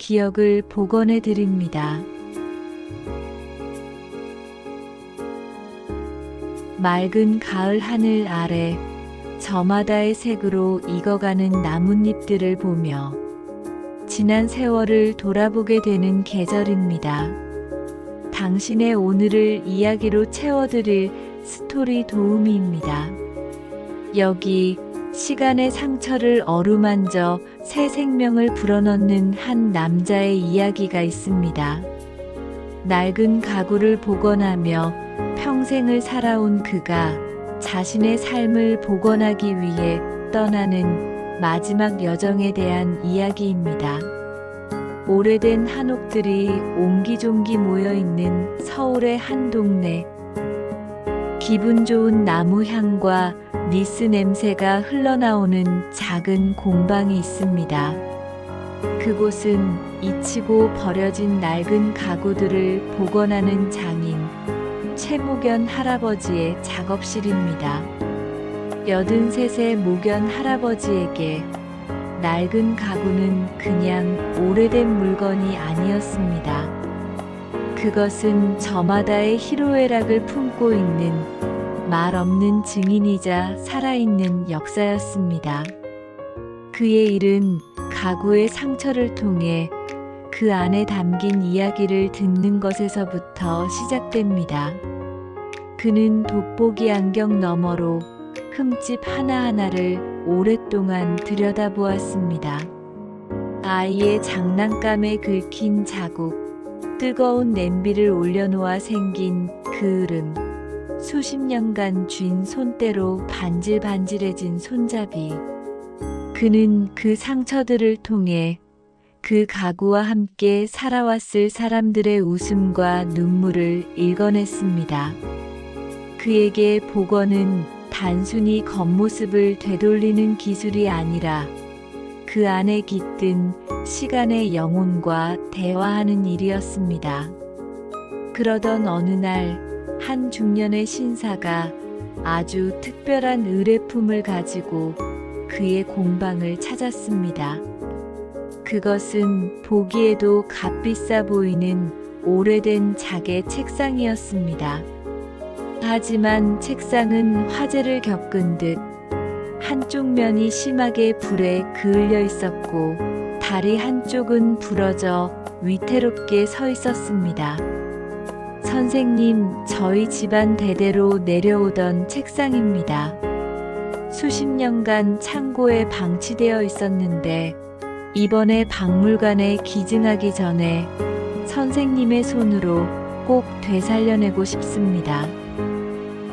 기억을 복원해 드립니다. 맑은 가을 하늘 아래 저마다의 색으로 익어가는 나뭇잎들을 보며 지난 세월을 돌아보게 되는 계절입니다. 당신의 오늘을 이야기로 채워드릴 스토리 도우미입니다. 여기 시간의 상처를 어루만져 새 생명을 불어넣는 한 남자의 이야기가 있습니다. 낡은 가구를 복원하며 평생을 살아온 그가 자신의 삶을 복원하기 위해 떠나는 마지막 여정에 대한 이야기입니다. 오래된 한옥들이 옹기종기 모여있는 서울의 한 동네. 기분 좋은 나무 향과 니스 냄새가 흘러나오는 작은 공방이 있습니다. 그곳은 잊히고 버려진 낡은 가구들을 복원하는 장인 최목연 할아버지의 작업실입니다. 83세 목연 할아버지에게 낡은 가구는 그냥 오래된 물건이 아니었습니다. 그것은 저마다의 희로애락을 품고 있는 말 없는 증인이자 살아있는 역사였습니다. 그의 일은 가구의 상처를 통해 그 안에 담긴 이야기를 듣는 것에서부터 시작됩니다. 그는 돋보기 안경 너머로 흠집 하나하나를 오랫동안 들여다보았습니다. 아이의 장난감에 긁힌 자국, 뜨거운 냄비를 올려놓아 생긴 그 으름, 수십 년간 쥔 손때로 반질반질해진 손잡이. 그는 그 상처들을 통해 그 가구와 함께 살아왔을 사람들의 웃음과 눈물을 읽어냈습니다. 그에게 복원은 단순히 겉모습을 되돌리는 기술이 아니라 그 안에 깃든 시간의 영혼과 대화하는 일이었습니다. 그러던 어느 날 한 중년의 신사가 아주 특별한 의뢰품을 가지고 그의 공방을 찾았습니다. 그것은 보기에도 값비싸 보이는 오래된 작의 책상이었습니다. 하지만 책상은 화재를 겪은 듯 한쪽 면이 심하게 불에 그을려 있었고 다리 한쪽은 부러져 위태롭게 서 있었습니다. 선생님, 저희 집안 대대로 내려오던 책상입니다. 수십 년간 창고에 방치되어 있었는데 이번에 박물관에 기증하기 전에 선생님의 손으로 꼭 되살려내고 싶습니다.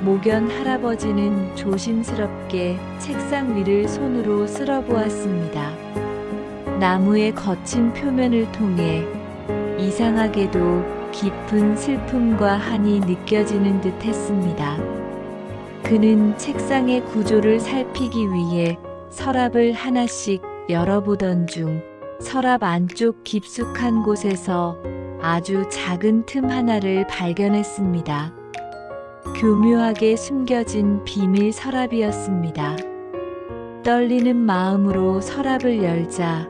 목연 할아버지는 조심스럽게 책상 위를 손으로 쓸어보았습니다. 나무의 거친 표면을 통해 이상하게도 깊은 슬픔과 한이 느껴지는 듯 했습니다. 그는 책상의 구조를 살피기 위해 서랍을 하나씩 열어보던 중 서랍 안쪽 깊숙한 곳에서 아주 작은 틈 하나를 발견했습니다. 교묘하게 숨겨진 비밀 서랍이었습니다. 떨리는 마음으로 서랍을 열자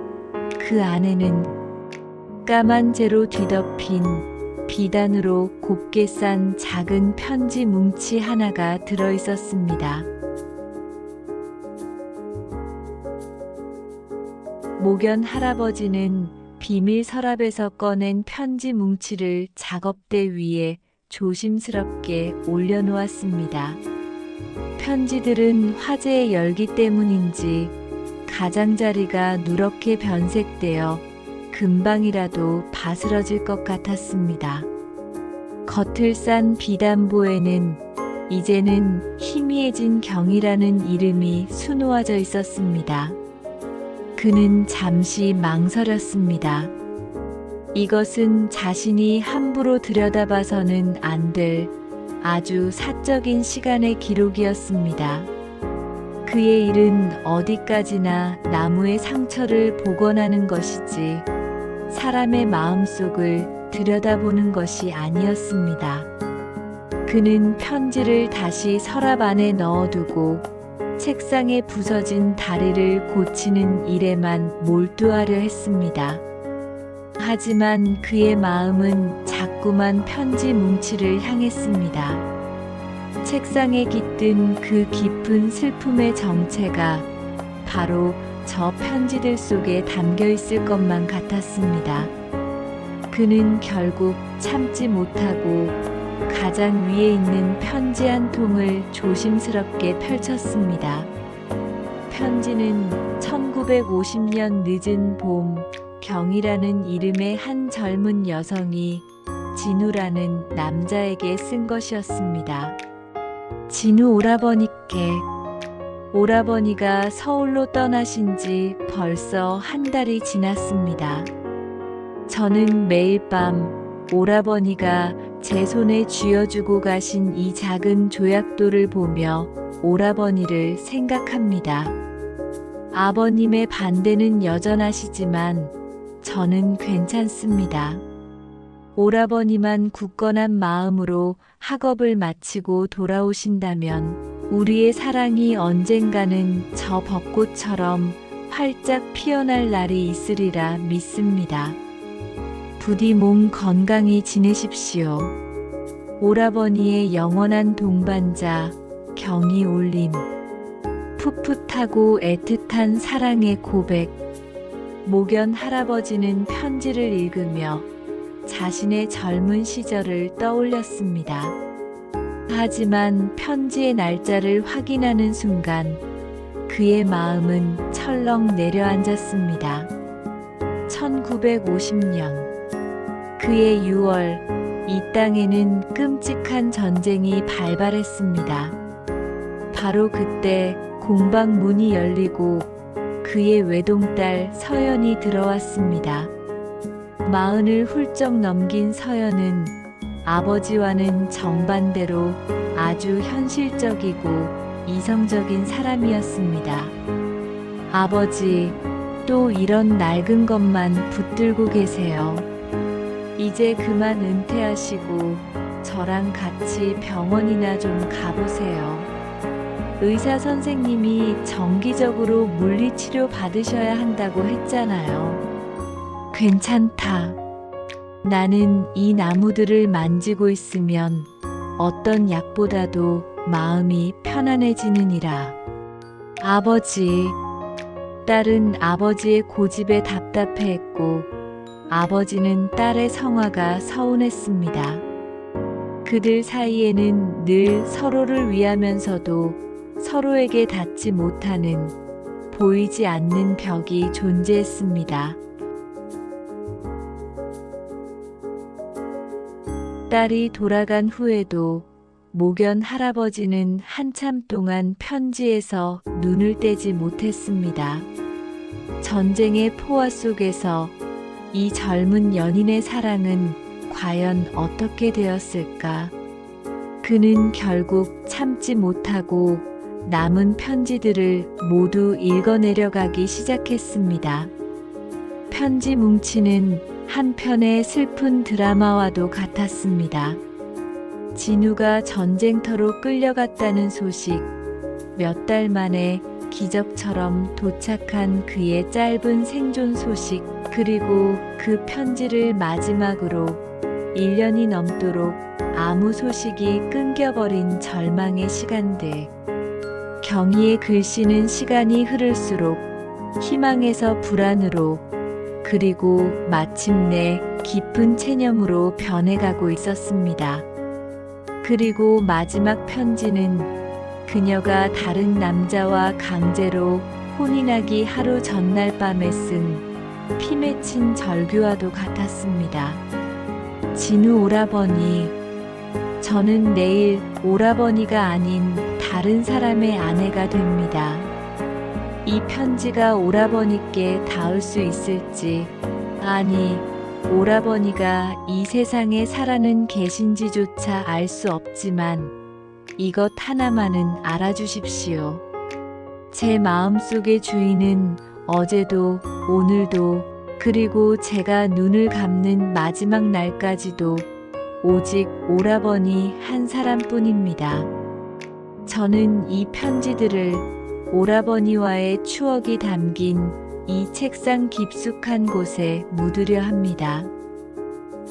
그 안에는 까만 재로 뒤덮인 비단으로 곱게 싼 작은 편지 뭉치 하나가 들어 있었습니다. 목연 할아버지는 비밀 서랍에서 꺼낸 편지 뭉치를 작업대 위에 조심스럽게 올려놓았습니다. 편지들은 화재의 열기 때문인지 가장자리가 누렇게 변색되어 금방이라도 바스러질 것 같았습니다. 겉을 싼 비단보에는 이제는 희미해진 경이라는 이름이 수놓아져 있었습니다. 그는 잠시 망설였습니다. 이것은 자신이 함부로 들여다봐서는 안 될 아주 사적인 시간의 기록이었습니다. 그의 일은 어디까지나 나무의 상처를 복원하는 것이지 사람의 마음속을 들여다보는 것이 아니었습니다. 그는 편지를 다시 서랍 안에 넣어두고 책상에 부서진 다리를 고치는 일에만 몰두하려 했습니다. 하지만 그의 마음은 자꾸만 편지 뭉치를 향했습니다. 책상에 깃든 그 깊은 슬픔의 정체가 바로 저 편지들 속에 담겨 있을 것만 같았습니다. 그는 결국 참지 못하고 가장 위에 있는 편지 한 통을 조심스럽게 펼쳤습니다. 편지는 1950년 늦은 봄, 경이라는 이름의 한 젊은 여성이 진우라는 남자에게 쓴 것이었습니다. 진우 오라버니께. 오라버니가 서울로 떠나신 지 벌써 한 달이 지났습니다. 저는 매일 밤 오라버니가 제 손에 쥐어주고 가신 이 작은 조약돌을 보며 오라버니를 생각합니다. 아버님의 반대는 여전하시지만 저는 괜찮습니다. 오라버니만 굳건한 마음으로 학업을 마치고 돌아오신다면 우리의 사랑이 언젠가는 저 벚꽃처럼 활짝 피어날 날이 있으리라 믿습니다. 부디 몸 건강히 지내십시오. 오라버니의 영원한 동반자 경이 올림. 풋풋하고 애틋한 사랑의 고백. 모견 할아버지는 편지를 읽으며 자신의 젊은 시절을 떠올렸습니다. 하지만 편지의 날짜를 확인하는 순간 그의 마음은 철렁 내려앉았습니다. 1950년 그의 6월 이 땅에는 끔찍한 전쟁이 발발했습니다. 바로 그때 공방 문이 열리고 그의 외동딸 서연이 들어왔습니다. 40을 훌쩍 넘긴 서연은 아버지와는 정반대로 아주 현실적이고 이성적인 사람이었습니다. 아버지, 또 이런 낡은 것만 붙들고 계세요. 이제 그만 은퇴하시고 저랑 같이 병원이나 좀 가보세요. 의사 선생님이 정기적으로 물리치료 받으셔야 한다고 했잖아요. 괜찮다. 나는 이 나무들을 만지고 있으면 어떤 약보다도 마음이 편안해지느니라. 아버지. 딸은 아버지의 고집에 답답해했고 아버지는 딸의 성화가 서운했습니다. 그들 사이에는 늘 서로를 위하면서도 서로에게 닿지 못하는 보이지 않는 벽이 존재했습니다. 딸이 돌아간 후에도 모견 할아버지는 한참 동안 편지에서 눈을 떼지 못했습니다. 전쟁의 포화 속에서 이 젊은 연인의 사랑은 과연 어떻게 되었을까? 그는 결국 참지 못하고 남은 편지들을 모두 읽어내려가기 시작했습니다. 편지 뭉치는 한편의 슬픈 드라마와도 같았습니다. 진우가 전쟁터로 끌려갔다는 소식, 몇 달 만에 기적처럼 도착한 그의 짧은 생존 소식, 그리고 그 편지를 마지막으로 1년이 넘도록 아무 소식이 끊겨버린 절망의 시간들. 경희의 글씨는 시간이 흐를수록 희망에서 불안으로, 그리고 마침내 깊은 체념으로 변해가고 있었습니다. 그리고 마지막 편지는 그녀가 다른 남자와 강제로 혼인하기 하루 전날 밤에 쓴 피 맺힌 절규와도 같았습니다. 진우 오라버니, 저는 내일 오라버니가 아닌 다른 사람의 아내가 됩니다. 이 편지가 오라버니께 닿을 수 있을지, 아니, 오라버니가 이 세상에 살아는 계신지조차 알 수 없지만 이것 하나만은 알아주십시오. 제 마음속의 주인은 어제도 오늘도 그리고 제가 눈을 감는 마지막 날까지도 오직 오라버니 한 사람뿐입니다. 저는 이 편지들을 오라버니와의 추억이 담긴 이 책상 깊숙한 곳에 묻으려 합니다.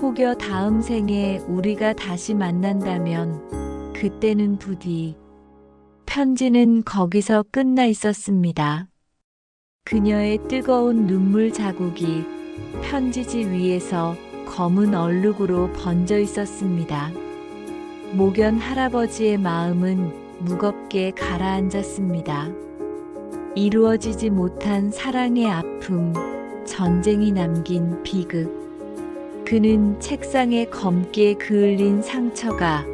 혹여 다음 생에 우리가 다시 만난다면 그때는 부디. 편지는 거기서 끝나 있었습니다. 그녀의 뜨거운 눈물 자국이 편지지 위에서 검은 얼룩으로 번져 있었습니다. 모견 할아버지의 마음은 무겁게 가라앉았습니다. 이루어지지 못한 사랑의 아픔, 전쟁이 남긴 비극. 그는 책상에 검게 그을린 상처가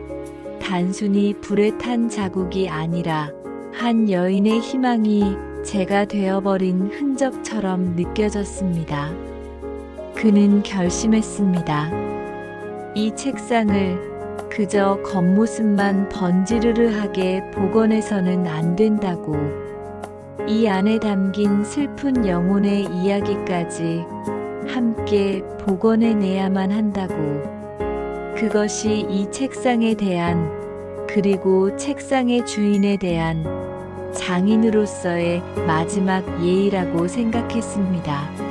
단순히 불에 탄 자국이 아니라 한 여인의 희망이 재가 되어버린 흔적처럼 느껴졌습니다. 그는 결심했습니다. 이 책상을 그저 겉모습만 번지르르하게 복원해서는 안 된다고. 이 안에 담긴 슬픈 영혼의 이야기까지 함께 복원해내야만 한다고. 그것이 이 책상에 대한, 그리고 책상의 주인에 대한 장인으로서의 마지막 예의라고 생각했습니다.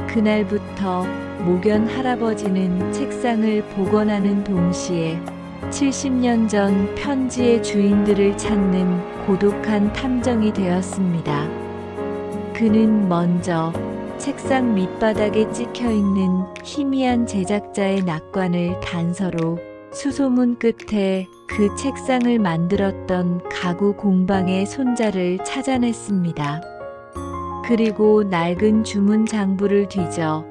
그날부터 모견 할아버지는 책상을 복원하는 동시에 70년 전 편지의 주인들을 찾는 고독한 탐정이 되었습니다. 그는 먼저 책상 밑바닥에 찍혀있는 희미한 제작자의 낙관을 단서로 수소문 끝에 그 책상을 만들었던 가구 공방의 손자를 찾아냈습니다. 그리고 낡은 주문 장부를 뒤져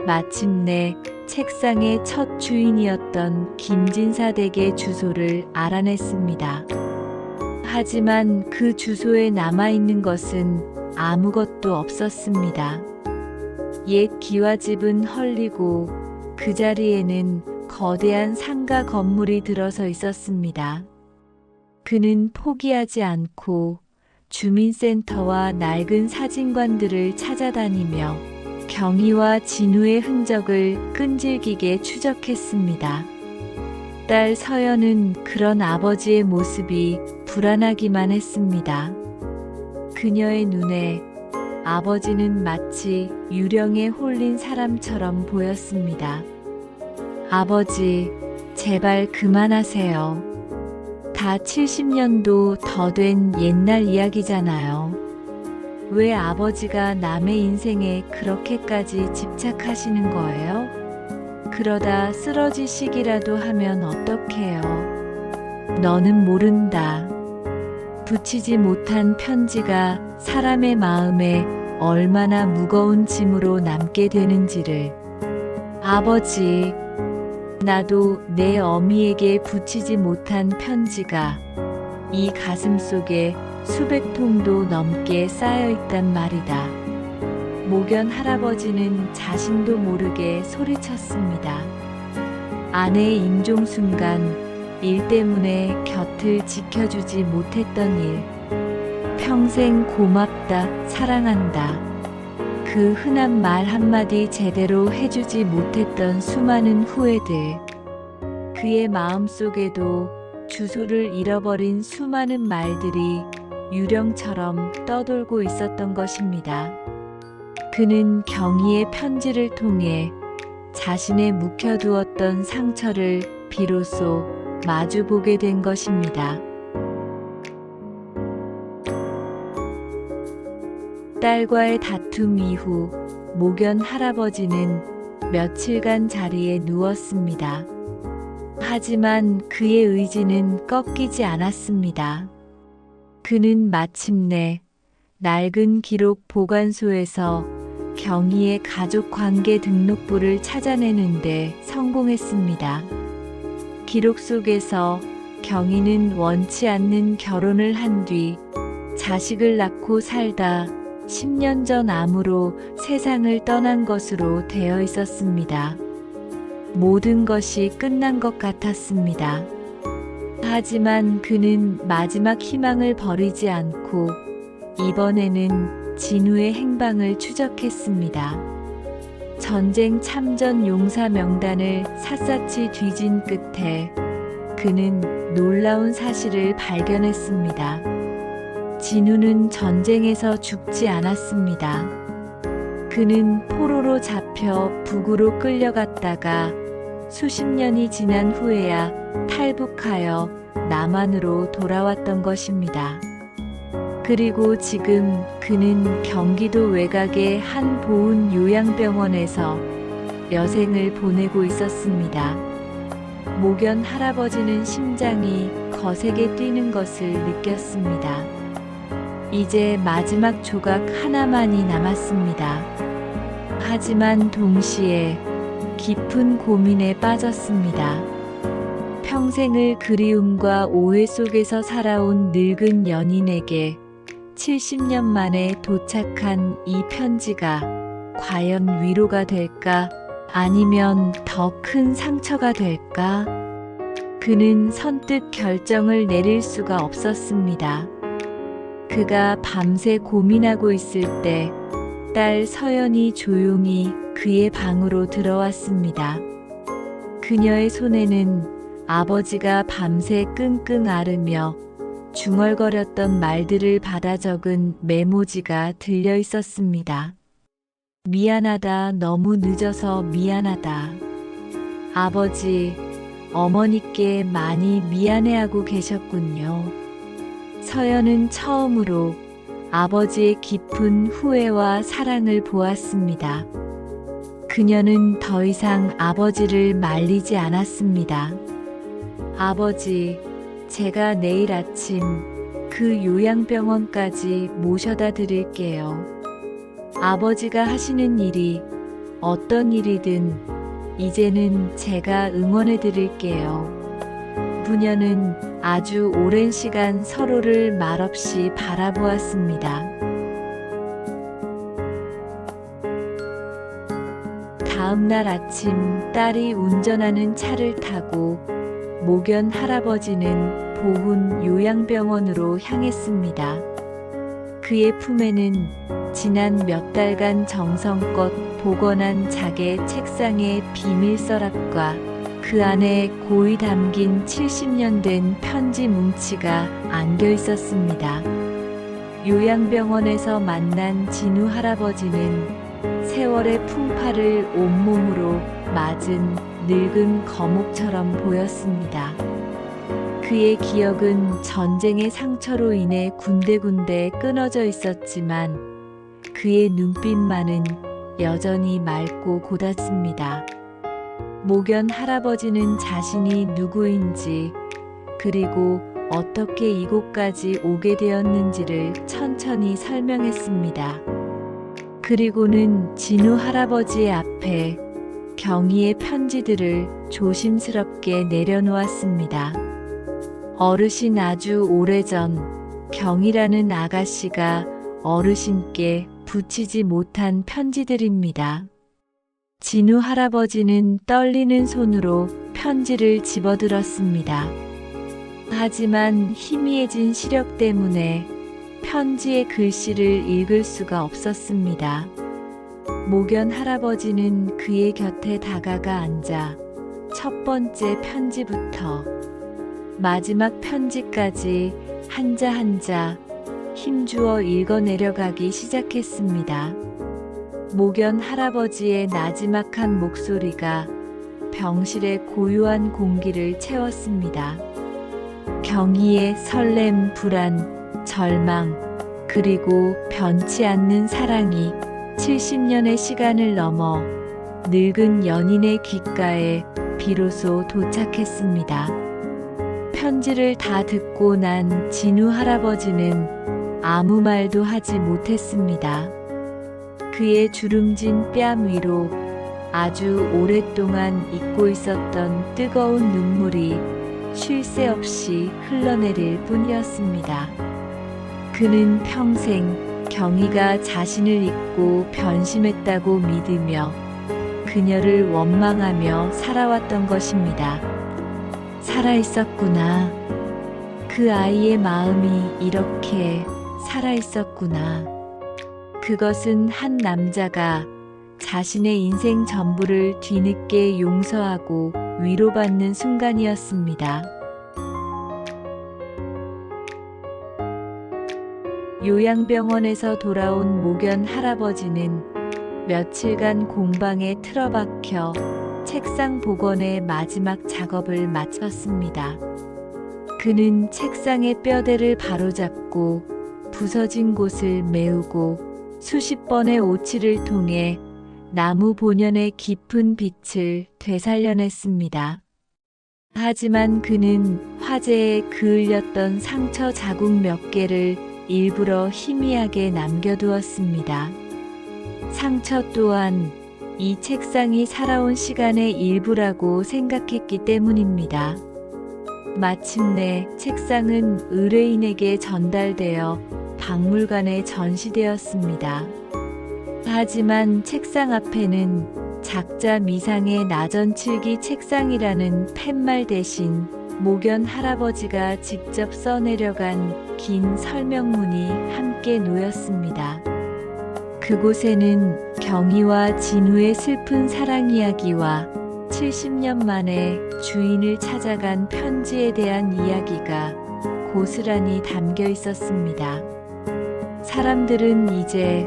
마침내 책상의 첫 주인이었던 김진사 댁의 주소를 알아냈습니다. 하지만 그 주소에 남아있는 것은 아무것도 없었습니다. 옛 기와집은 헐리고 그 자리에는 거대한 상가 건물이 들어서 있었습니다. 그는 포기하지 않고 주민센터와 낡은 사진관들을 찾아다니며 경희와 진우의 흔적을 끈질기게 추적했습니다. 딸 서연은 그런 아버지의 모습이 불안하기만 했습니다. 그녀의 눈에 아버지는 마치 유령에 홀린 사람처럼 보였습니다. 아버지, 제발 그만하세요. 다 70년도 더 된 옛날 이야기잖아요. 왜 아버지가 남의 인생에 그렇게까지 집착하시는 거예요? 그러다 쓰러지시기라도 하면 어떡해요? 너는 모른다. 붙이지 못한 편지가 사람의 마음에 얼마나 무거운 짐으로 남게 되는지를. 아버지, 나도 내 어미에게 붙이지 못한 편지가 이 가슴 속에 수백 통도 넘게 쌓여 있단 말이다. 모견 할아버지는 자신도 모르게 소리쳤습니다. 아내의 임종 순간 일 때문에 곁을 지켜주지 못했던 일. 평생 고맙다, 사랑한다. 그 흔한 말 한마디 제대로 해주지 못했던 수많은 후회들. 그의 마음속에도 주소를 잃어버린 수많은 말들이 유령처럼 떠돌고 있었던 것입니다. 그는 경희의 편지를 통해 자신의 묵혀두었던 상처를 비로소 마주보게 된 것입니다. 딸과의 다툼 이후 모견 할아버지는 며칠간 자리에 누웠습니다. 하지만 그의 의지는 꺾이지 않았습니다. 그는 마침내 낡은 기록 보관소에서 경희의 가족관계 등록부를 찾아내는데 성공했습니다. 기록 속에서 경희는 원치 않는 결혼을 한 뒤 자식을 낳고 살다 10년 전 암으로 세상을 떠난 것으로 되어 있었습니다. 모든 것이 끝난 것 같았습니다. 하지만 그는 마지막 희망을 버리지 않고 이번에는 진우의 행방을 추적했습니다. 전쟁 참전 용사 명단을 샅샅이 뒤진 끝에 그는 놀라운 사실을 발견했습니다. 진우는 전쟁에서 죽지 않았습니다. 그는 포로로 잡혀 북으로 끌려갔다가 수십 년이 지난 후에야 탈북하여 남한으로 돌아왔던 것입니다. 그리고 지금 그는 경기도 외곽의 한 보훈 요양병원에서 여생을 보내고 있었습니다. 모견 할아버지는 심장이 거세게 뛰는 것을 느꼈습니다. 이제 마지막 조각 하나만이 남았습니다. 하지만 동시에 깊은 고민에 빠졌습니다. 평생을 그리움과 오해 속에서 살아온 늙은 연인에게 70년 만에 도착한 이 편지가 과연 위로가 될까? 아니면 더 큰 상처가 될까? 그는 선뜻 결정을 내릴 수가 없었습니다. 그가 밤새 고민하고 있을 때 딸 서연이 조용히 그의 방으로 들어왔습니다. 그녀의 손에는 아버지가 밤새 끙끙 앓으며 중얼거렸던 말들을 받아 적은 메모지가 들려 있었습니다. 미안하다, 너무 늦어서 미안하다. 아버지, 어머니께 많이 미안해하고 계셨군요. 서연은 처음으로 아버지의 깊은 후회와 사랑을 보았습니다. 그녀는 더 이상 아버지를 말리지 않았습니다. 아버지, 제가 내일 아침 그 요양병원까지 모셔다 드릴게요. 아버지가 하시는 일이 어떤 일이든 이제는 제가 응원해 드릴게요. 부녀는 아주 오랜 시간 서로를 말없이 바라보았습니다. 다음 날 아침 딸이 운전하는 차를 타고 모견 할아버지는 보훈 요양병원으로 향했습니다. 그의 품에는 지난 몇 달간 정성껏 복원한 자개 책상의 비밀 서랍과 그 안에 고이 담긴 70년 된 편지 뭉치가 안겨 있었습니다. 요양병원에서 만난 진우 할아버지는 세월의 풍파를 온몸으로 맞은 늙은 거목처럼 보였습니다. 그의 기억은 전쟁의 상처로 인해 군데군데 끊어져 있었지만 그의 눈빛만은 여전히 맑고 고닫습니다. 모견 할아버지는 자신이 누구인지 그리고 어떻게 이곳까지 오게 되었는지를 천천히 설명했습니다. 그리고는 진우 할아버지의 앞에 경희의 편지들을 조심스럽게 내려놓았습니다. 어르신, 아주 오래전 경희라는 아가씨가 어르신께 붙이지 못한 편지들입니다. 진우 할아버지는 떨리는 손으로 편지를 집어들었습니다. 하지만 희미해진 시력 때문에 편지의 글씨를 읽을 수가 없었습니다. 모견 할아버지는 그의 곁에 다가가 앉아 첫 번째 편지부터 마지막 편지까지 한자 한자 힘주어 읽어내려가기 시작했습니다. 모견 할아버지의 나지막한 목소리가 병실의 고요한 공기를 채웠습니다. 경희의 설렘, 불안, 절망, 그리고 변치 않는 사랑이 70년의 시간을 넘어 늙은 연인의 귓가에 비로소 도착했습니다. 편지를 다 듣고 난 진우 할아버지는 아무 말도 하지 못했습니다. 그의 주름진 뺨 위로 아주 오랫동안 잊고 있었던 뜨거운 눈물이 쉴 새 없이 흘러내릴 뿐이었습니다. 그는 평생 경희가 자신을 잊고 변심했다고 믿으며 그녀를 원망하며 살아왔던 것입니다. 살아있었구나. 그 아이의 마음이 이렇게 살아있었구나. 그것은 한 남자가 자신의 인생 전부를 뒤늦게 용서하고 위로받는 순간이었습니다. 요양병원에서 돌아온 목연 할아버지는 며칠간 공방에 틀어박혀 책상 복원의 마지막 작업을 마쳤습니다. 그는 책상의 뼈대를 바로잡고 부서진 곳을 메우고 수십 번의 오치를 통해 나무 본연의 깊은 빛을 되살려냈습니다. 하지만 그는 화재에 그을렸던 상처 자국 몇 개를 일부러 희미하게 남겨두었습니다. 상처 또한 이 책상이 살아온 시간의 일부라고 생각했기 때문입니다. 마침내 책상은 의뢰인에게 전달되어 박물관에 전시되었습니다. 하지만 책상 앞에는 작자 미상의 나전칠기 책상이라는 팻말 대신 목연 할아버지가 직접 써내려간 긴 설명문이 함께 놓였습니다. 그곳에는 경희와 진우의 슬픈 사랑 이야기와 70년 만에 주인을 찾아간 편지에 대한 이야기가 고스란히 담겨 있었습니다. 사람들은 이제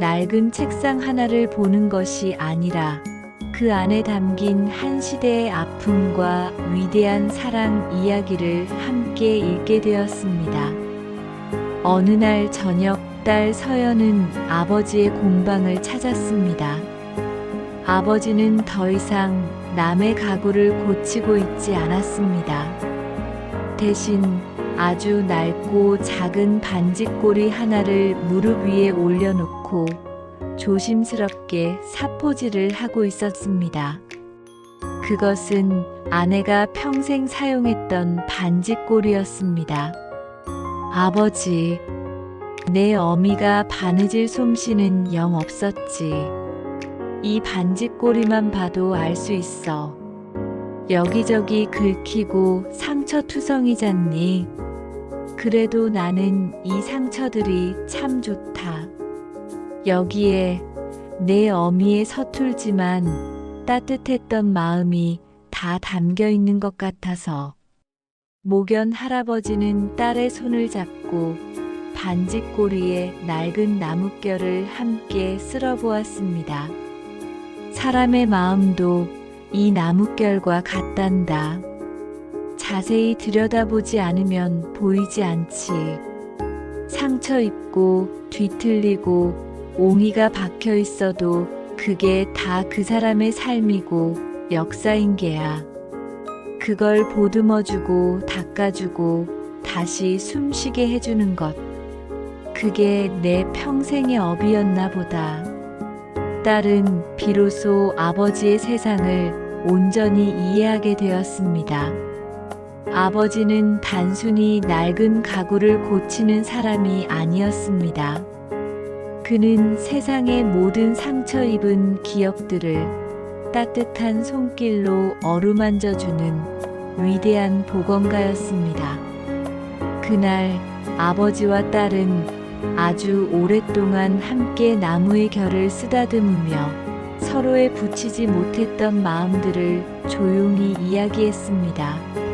낡은 책상 하나를 보는 것이 아니라 그 안에 담긴 한 시대의 아픔과 위대한 사랑 이야기를 함께 읽게 되었습니다. 어느 날 저녁 딸 서연은 아버지의 공방을 찾았습니다. 아버지는 더 이상 남의 가구를 고치고 있지 않았습니다. 대신 아주 낡고 작은 반짓고리 하나를 무릎 위에 올려놓고 조심스럽게 사포질을 하고 있었습니다. 그것은 아내가 평생 사용했던 반짓고리였습니다. 아버지, 내 어미가 바느질 솜씨는 영 없었지. 이 반짓고리만 봐도 알 수 있어. 여기저기 긁히고 상처투성이잖니. 그래도 나는 이 상처들이 참 좋다. 여기에 내 어미의 서툴지만 따뜻했던 마음이 다 담겨 있는 것 같아서. 목연 할아버지는 딸의 손을 잡고 반짓고리에 낡은 나뭇결을 함께 쓸어보았습니다. 사람의 마음도 이 나뭇결과 같단다. 자세히 들여다보지 않으면 보이지 않지. 상처 입고 뒤틀리고 옹이가 박혀 있어도 그게 다 그 사람의 삶이고 역사인 게야. 그걸 보듬어주고 닦아주고 다시 숨쉬게 해주는 것. 그게 내 평생의 업이었나 보다. 딸은 비로소 아버지의 세상을 온전히 이해하게 되었습니다. 아버지는 단순히 낡은 가구를 고치는 사람이 아니었습니다. 그는 세상의 모든 상처 입은 기억들을 따뜻한 손길로 어루만져주는 위대한 보건가였습니다. 그날 아버지와 딸은 아주 오랫동안 함께 나무의 결을 쓰다듬으며 서로의 붙이지 못했던 마음들을 조용히 이야기했습니다.